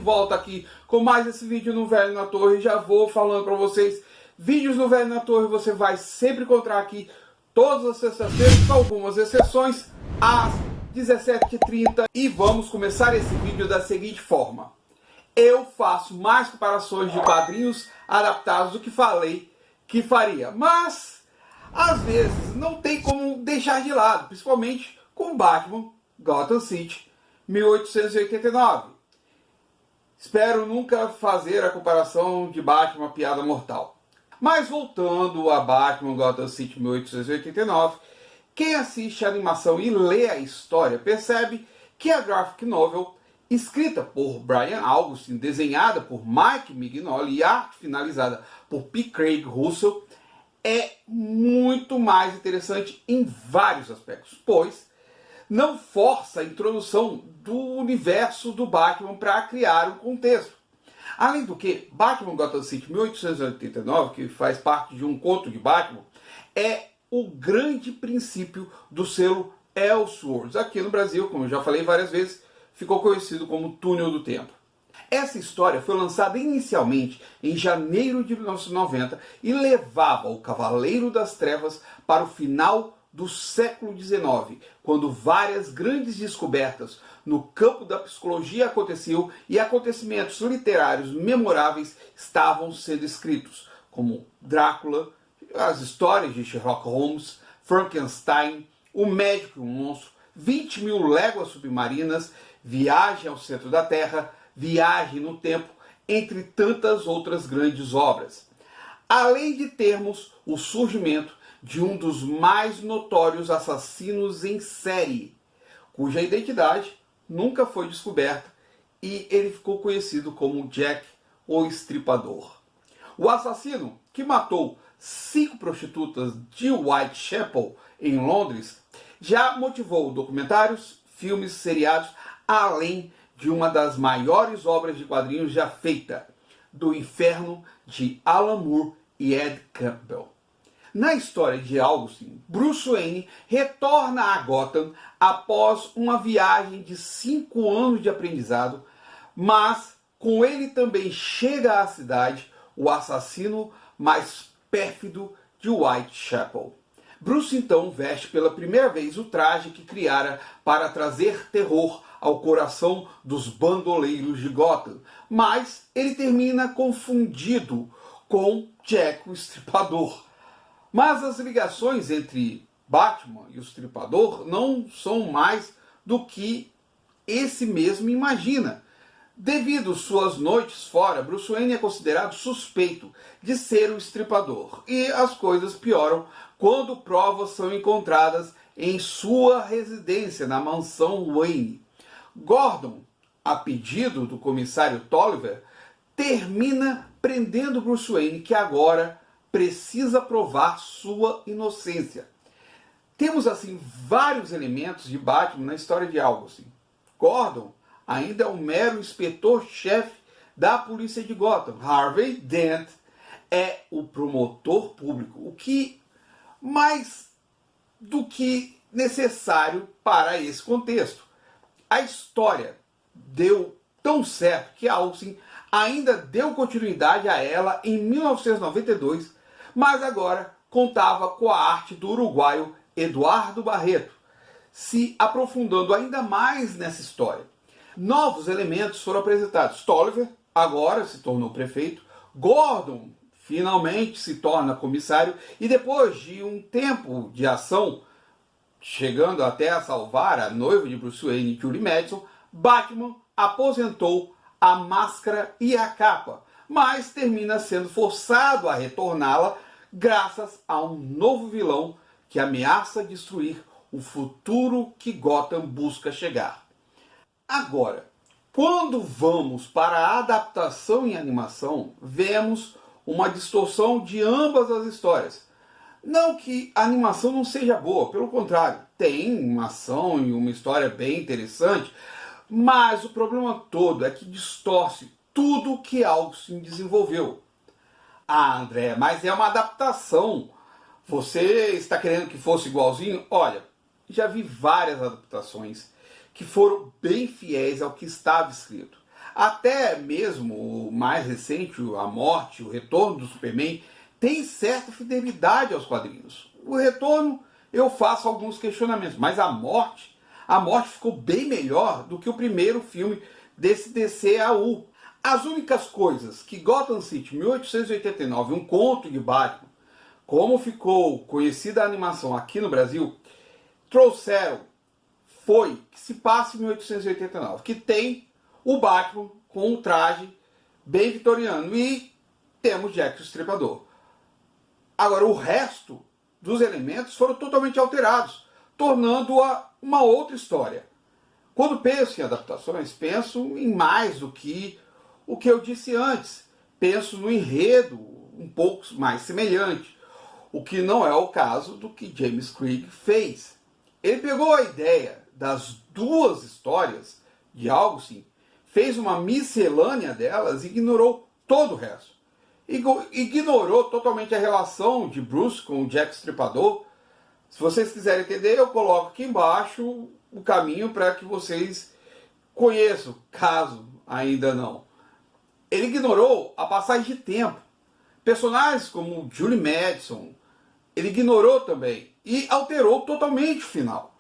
volta aqui com mais esse vídeo no Velho na Torre. Já vou falando para vocês, vídeos no Velho na Torre você vai sempre encontrar aqui todas as sextas-feiras, com algumas exceções, às 17h30. E vamos começar esse vídeo da seguinte forma. Eu faço mais comparações de quadrinhos adaptados do que falei que faria, mas às vezes não tem como deixar de lado, principalmente com Batman Gotham City 1889. Espero nunca fazer a comparação de Batman Piada Mortal. Mas voltando a Batman Gotham City 1889, quem assiste a animação e lê a história percebe que a graphic novel, escrita por Brian Augustine, desenhada por Mike Mignola e arte finalizada por P. Craig Russell, é muito mais interessante em vários aspectos, pois não força a introdução do universo do Batman para criar um contexto. Além do que, Batman Gotham City 1889, que faz parte de um conto de Batman, é o grande princípio do selo Elseworlds. Aqui no Brasil, como eu já falei várias vezes, ficou conhecido como Túnel do Tempo. Essa história foi lançada inicialmente em janeiro de 1990 e levava o Cavaleiro das Trevas para o final do século XIX, quando várias grandes descobertas no campo da psicologia aconteciam e acontecimentos literários memoráveis estavam sendo escritos, como Drácula, as histórias de Sherlock Holmes, Frankenstein, O Médico e o Monstro, 20.000 Léguas Submarinas, Viagem ao Centro da Terra, Viagem no Tempo, entre tantas outras grandes obras. Além de termos o surgimento de um dos mais notórios assassinos em série, cuja identidade nunca foi descoberta e ele ficou conhecido como Jack o Estripador. O assassino, que matou 5 prostitutas de Whitechapel, em Londres, já motivou documentários, filmes, seriados, além de uma das maiores obras de quadrinhos já feita, do Inferno, de Alan Moore e Ed Campbell. Na história de Augustine, Bruce Wayne retorna a Gotham após uma viagem de 5 anos de aprendizado, mas com ele também chega à cidade o assassino mais pérfido de Whitechapel. Bruce então veste pela primeira vez o traje que criara para trazer terror ao coração dos bandoleiros de Gotham, mas ele termina confundido com Jack o Estripador. Mas as ligações entre Batman e o Estripador não são mais do que esse mesmo imagina. Devido suas noites fora, Bruce Wayne é considerado suspeito de ser o Estripador. E as coisas pioram quando provas são encontradas em sua residência, na mansão Wayne. Gordon, a pedido do comissário Tolliver, termina prendendo Bruce Wayne, que agora precisa provar sua inocência. Temos assim vários elementos de Batman na história de Augustine. Gordon ainda é um mero inspetor-chefe da polícia de Gotham. Harvey Dent é o promotor público, o que mais do que necessário para esse contexto. A história deu tão certo que Augustine ainda deu continuidade a ela em 1992, mas agora contava com a arte do uruguaio Eduardo Barreto, se aprofundando ainda mais nessa história. Novos elementos foram apresentados. Tolliver agora se tornou prefeito, Gordon finalmente se torna comissário e depois de um tempo de ação, chegando até a salvar a noiva de Bruce Wayne, Julie Madison, Batman aposentou a máscara e a capa, mas termina sendo forçado a retorná-la graças a um novo vilão que ameaça destruir o futuro que Gotham busca chegar. Agora, quando vamos para a adaptação em animação, vemos uma distorção de ambas as histórias. Não que a animação não seja boa, pelo contrário, tem uma ação e uma história bem interessante, mas o problema todo é que distorce tudo que Augustine desenvolveu. Ah, André, mas é uma adaptação. Você está querendo que fosse igualzinho? Olha, já vi várias adaptações que foram bem fiéis ao que estava escrito. Até mesmo o mais recente, a morte, o retorno do Superman, tem certa fidelidade aos quadrinhos. O retorno, eu faço alguns questionamentos, mas a morte ficou bem melhor do que o primeiro filme desse DCAU. As únicas coisas que Gotham City 1889, um conto de Batman, como ficou conhecida a animação aqui no Brasil, trouxeram foi que se passa em 1889, que tem o Batman com um traje bem vitoriano e temos Jack o Estripador. Agora, o resto dos elementos foram totalmente alterados, tornando-a uma outra história. Quando penso em adaptações, penso em mais do que o que eu disse antes. Penso no enredo um pouco mais semelhante, o que não é o caso do que James Cregg fez. Ele pegou a ideia das duas histórias de Augustine, fez uma miscelânea delas e ignorou todo o resto. Ignorou totalmente a relação de Bruce com o Jack Estripador. Se vocês quiserem entender, eu coloco aqui embaixo o caminho para que vocês conheçam, caso ainda não. Ele ignorou a passagem de tempo. Personagens como Julie Madison, ele ignorou também e alterou totalmente o final.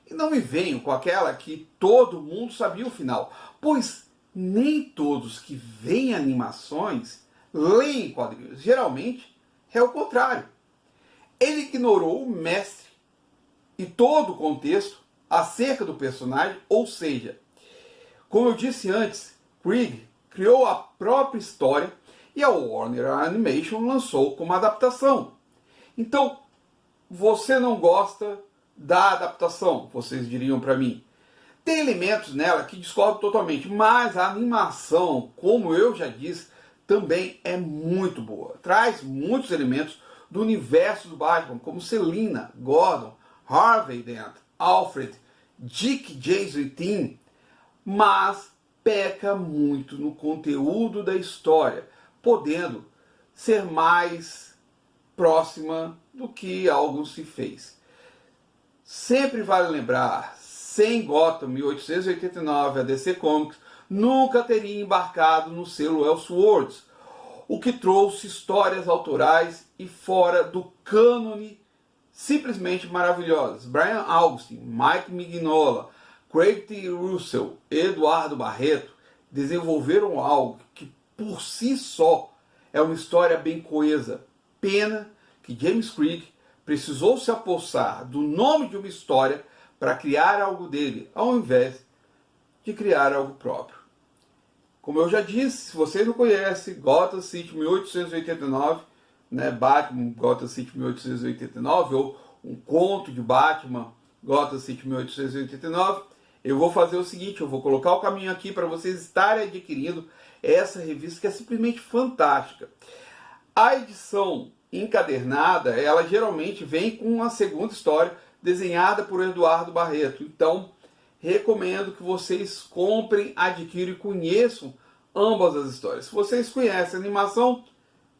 E não me venham com aquela que todo mundo sabia o final, pois nem todos que veem animações leem quadrinhos. Geralmente é o contrário. Ele ignorou o mestre e todo o contexto acerca do personagem, ou seja, como eu disse antes, Cregg criou a própria história e a Warner Animation lançou como adaptação. Então, você não gosta da adaptação, vocês diriam para mim. Tem elementos nela que discordo totalmente, mas a animação, como eu já disse, também é muito boa. Traz muitos elementos do universo do Batman, como Selina, Gordon, Harvey Dent, Alfred, Dick, Jason e Tim, mas peca muito no conteúdo da história, podendo ser mais próxima do que algo se fez. Sempre vale lembrar, sem Gotham 1889, a DC Comics nunca teria embarcado no selo Elseworlds, o que trouxe histórias autorais e fora do cânone simplesmente maravilhosas. Brian Augustine, Mike Mignola, Craig T. Russell, Eduardo Barreto desenvolveram algo que por si só é uma história bem coesa. Pena que James Cregg precisou se apossar do nome de uma história para criar algo dele, ao invés de criar algo próprio. Como eu já disse, se você não conhece Gotham City 1889, né, Batman Gotham City 1889, ou um conto de Batman Gotham City 1889, eu vou fazer o seguinte, eu vou colocar o caminho aqui para vocês estarem adquirindo essa revista que é simplesmente fantástica. A edição encadernada, ela geralmente vem com uma segunda história desenhada por Eduardo Barreto. Então, recomendo que vocês comprem, adquiram e conheçam ambas as histórias. Se vocês conhecem a animação,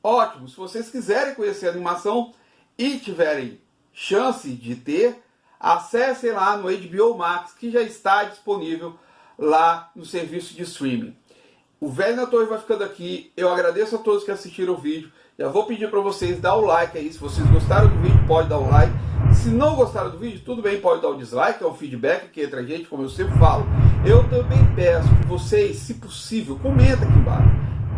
ótimo. Se vocês quiserem conhecer a animação e tiverem chance de ter, acessem lá no HBO Max, que já está disponível lá no serviço de streaming. O Velho na Torre vai ficando aqui. Eu agradeço a todos que assistiram o vídeo. Já vou pedir para vocês dar o like aí. Se vocês gostaram do vídeo, pode dar o like. Se não gostaram do vídeo, tudo bem, pode dar o dislike, é um feedback que entra a gente, como eu sempre falo. Eu também peço que vocês, se possível, comentem aqui embaixo.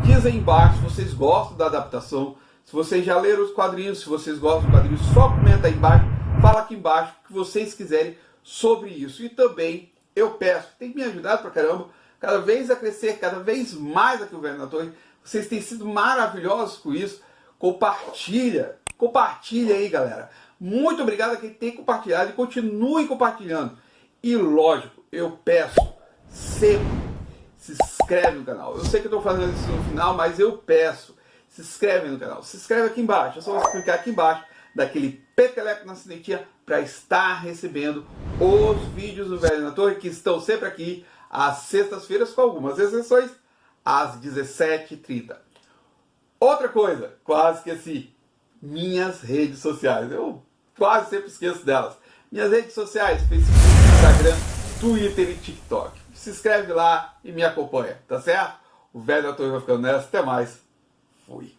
Diz aí embaixo se vocês gostam da adaptação, se vocês já leram os quadrinhos, se vocês gostam dos quadrinhos, só comenta aí embaixo, fala aqui embaixo o que vocês quiserem sobre isso. E também eu peço, tem me ajudado pra caramba, cada vez a crescer, cada vez mais aqui o Velho na Torre. Vocês têm sido maravilhosos com isso. Compartilha aí, galera. Muito obrigado a quem tem compartilhado e continue compartilhando. E lógico, eu peço sempre, se inscreve no canal. Eu sei que eu estou fazendo isso no final, mas eu peço, se inscreve no canal. Se inscreve aqui embaixo, é só você clicar aqui embaixo, daquele peteleco na sinetinha para estar recebendo os vídeos do Velho na Torre, que estão sempre aqui às sextas-feiras, com algumas exceções, às 17h30. Outra coisa, quase esqueci, minhas redes sociais. Eu quase sempre esqueço delas. Minhas redes sociais, Facebook, Instagram, Twitter e TikTok. se inscreve lá e me acompanha, tá certo? O Velho da Torre vai ficando nessa. Até mais. Fui.